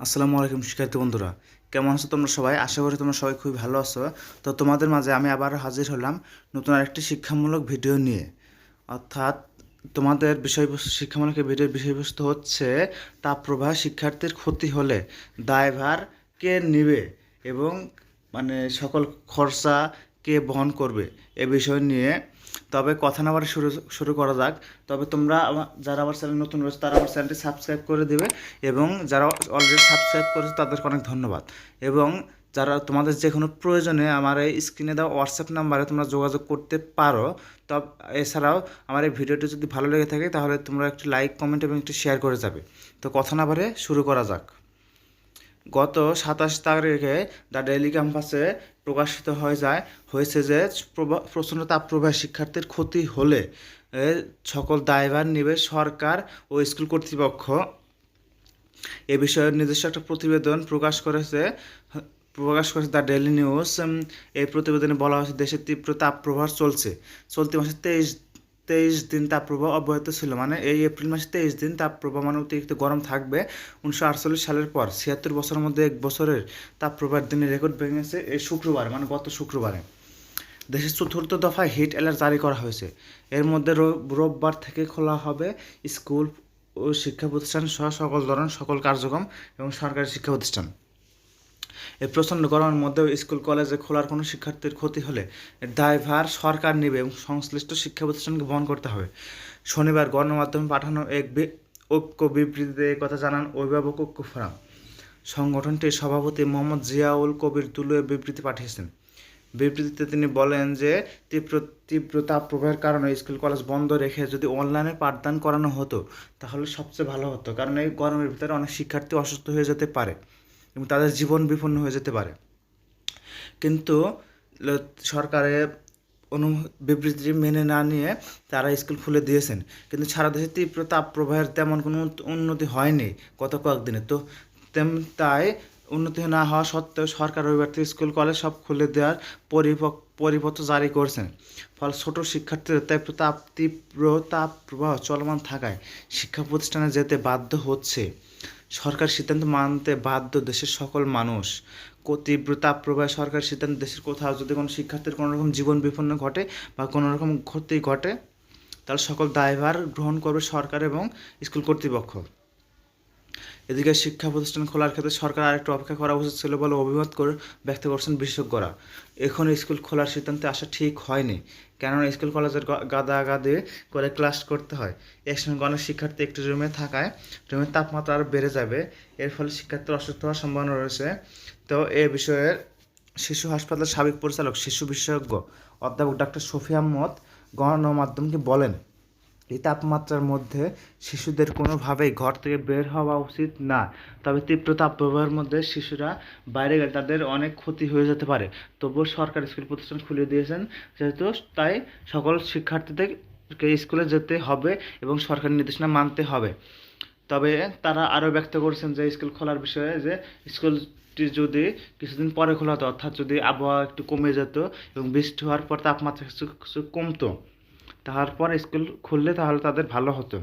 আসসালামু আলাইকুম শিক্ষার্থী বন্ধুরা, কেমন আছো তোমরা সবাই? আশা করি তোমরা সবাই খুবই ভালো আছো। তো তোমাদের মাঝে আমি আবার হাজির হলাম নতুন আরেকটি শিক্ষামূলক ভিডিও নিয়ে। অর্থাৎ তোমাদের বিষয়বস্তু, শিক্ষামূলক এই ভিডিওর বিষয়বস্তু হচ্ছে তাপপ্রবাহ শিক্ষার্থীর ক্ষতি হলে দায়ভার কে নেবে এবং সকল খরচা কে বহন করবে এ বিষয় নিয়ে। তবে কথা না বাড়িয়ে শুরু শুরু করা যাক। তবে তোমরা যারা আমার চ্যানেল নতুন রয়েছে তারা আমার চ্যানেলটি সাবস্ক্রাইব করে দেবে, এবং যারা অলরেডি সাবস্ক্রাইব করেছে তাদেরকে অনেক ধন্যবাদ। এবং যারা তোমাদের যে কোনো প্রয়োজনে আমার এই স্ক্রিনে দেওয়া হোয়াটসঅ্যাপ নাম্বারে তোমরা যোগাযোগ করতে পারো। তবে এছাড়াও আমার এই ভিডিওটি যদি ভালো লেগে থাকে তাহলে তোমরা একটি লাইক, কমেন্ট এবং একটি শেয়ার করে যাবে। তো কথা না বাড়িয়ে শুরু করা যাক। গত 27 তারিখে দ্য ডেইলি ক্যাম্পাসে প্রকাশিত হয়েছে যে প্রচণ্ড তাপপ্রবাহে শিক্ষার্থীর ক্ষতি হলে সকল দায়ভার নেবে সরকার ও স্কুল কর্তৃপক্ষ। এ বিষয়ে নিজস্ব একটা প্রতিবেদন প্রকাশ করেছে দ্য ডেইলি নিউজ। এই প্রতিবেদনে বলা হয়েছে দেশের তীব্র তাপপ্রবাহ চলতি মাসে তেইশ দিন তাপপ্রবাহ অব্যাহত ছিল। মানে এই এপ্রিল মাসে 23 দিন তাপপ্রবাহ, মানে অতিরিক্ত গরম থাকবে। 1948 সালের পর 76 বছরের মধ্যে এক বছরের তাপপ্রবাহের দিনের রেকর্ড ভেঙেছে এই শুক্রবার, মানে গত শুক্রবারে। দেশের চতুর্থ দফায় হিট অ্যালার্ট জারি করা হয়েছে। এর মধ্যে রোববার থেকে খোলা হবে স্কুল ও শিক্ষা প্রতিষ্ঠান সহ সকল কার্যক্রম এবং সরকারি শিক্ষা প্রতিষ্ঠান। এই প্রচণ্ড গরমের মধ্যেও স্কুল কলেজে খোলার কোনো শিক্ষার্থীর ক্ষতি হলে এর দায়ভার সরকার নেবে এবং সংশ্লিষ্ট শিক্ষা প্রতিষ্ঠানকে বহন করতে হবে। শনিবার গণমাধ্যমে পাঠানো এক ঐক্য বিবৃতিতে কথা জানান অভিভাবক ঐক্য ফোরাম। সংগঠনটির সভাপতি মোহাম্মদ জিয়াউল কবির দুলু এ বিবৃতি পাঠিয়েছেন। বিবৃতিতে তিনি বলেন যে তীব্র তাপপ্রবাহের কারণে স্কুল কলেজ বন্ধ রেখে যদি অনলাইনে পাঠদান করানো হতো তাহলে সবচেয়ে ভালো হতো, কারণ এই গরমের ভিতরে অনেক শিক্ষার্থী অসুস্থ হয়ে যেতে পারে এবং তাদের জীবন বিপন্ন হয়ে যেতে পারে। কিন্তু সরকারের বিবৃতি মেনে না নিয়ে তারা স্কুল খুলে দিয়েছেন। কিন্তু সারা দেশে তীব্র তাপপ্রবাহের তেমন কোনো উন্নতি হয়নি গত কয়েকদিনে। তো তাই উন্নতি না হওয়া সত্ত্বেও সরকার রবিবার থেকে স্কুল কলেজ সব খুলে দেওয়ার পরিপত্র জারি করেছেন। ফলে ছোট শিক্ষার্থীদের তীব্র তাপপ্রবাহ চলমান থাকায় শিক্ষা প্রতিষ্ঠানে যেতে বাধ্য হচ্ছে। সরকার সিদ্ধান্ত মানতে বাধ্য দেশের সকল মানুষ। তীব্র তাপপ্রবাহে সরকার সিদ্ধান্ত দেশের কোথাও যদি কোনো শিক্ষার্থীর কোনো রকম জীবন বিপন্ন ঘটে বা কোনো রকম ক্ষতি ঘটে তাহলে সকল দায়ভার গ্রহণ করবে সরকার এবং স্কুল কর্তৃপক্ষ। এদিকে শিক্ষা প্রতিষ্ঠান খোলার ক্ষেত্রে সরকার আরেকটু অপেক্ষা করা উচিত ছিল বলে অভিমত ব্যক্ত করছেন বিশেষজ্ঞরা। এখন স্কুল খোলার সিদ্ধান্তে আসা ঠিক হয়নি, কেননা স্কুল কলেজের গাদাগাদি করে ক্লাস করতে হয়। একসঙ্গে অনেক শিক্ষার্থী একটি রুমে থাকায় রুমের তাপমাত্রা আরও বেড়ে যাবে। এর ফলে শিক্ষার্থীর অসুস্থ হওয়ার সম্ভাবনা রয়েছে। তো এ বিষয়ে শিশু হাসপাতালের সাবেক পরিচালক শিশু বিশেষজ্ঞ অধ্যাপক ডাক্তার শফি আহমদ গণমাধ্যমকে বলেন, এই তাপমাত্রার মধ্যে শিশুদের কোনোভাবেই ঘর থেকে বের হওয়া উচিত না। তবে তীব্র তাপপ্রবাহের মধ্যে শিশুরা বাইরে গেলে তাদের অনেক ক্ষতি হয়ে যেতে পারে। তবুও সরকার স্কুল প্রতিষ্ঠান খুলে দিয়েছেন যেহেতু, তাই সকল শিক্ষার্থীদেরকে স্কুলে যেতে হবে এবং সরকারি নির্দেশনা মানতে হবে। তবে তারা আরও ব্যক্ত করেছেন যে স্কুল খোলার বিষয়ে, যে স্কুলটি যদি কিছুদিন পরে খোলা হতো, অর্থাৎ যদি আবহাওয়া একটু কমে যেত এবং বৃষ্টি হওয়ার পর তাপমাত্রা কিছু কিছু কমতো, তারপর স্কুল খুললে তাহলে তাদের ভালো হতো।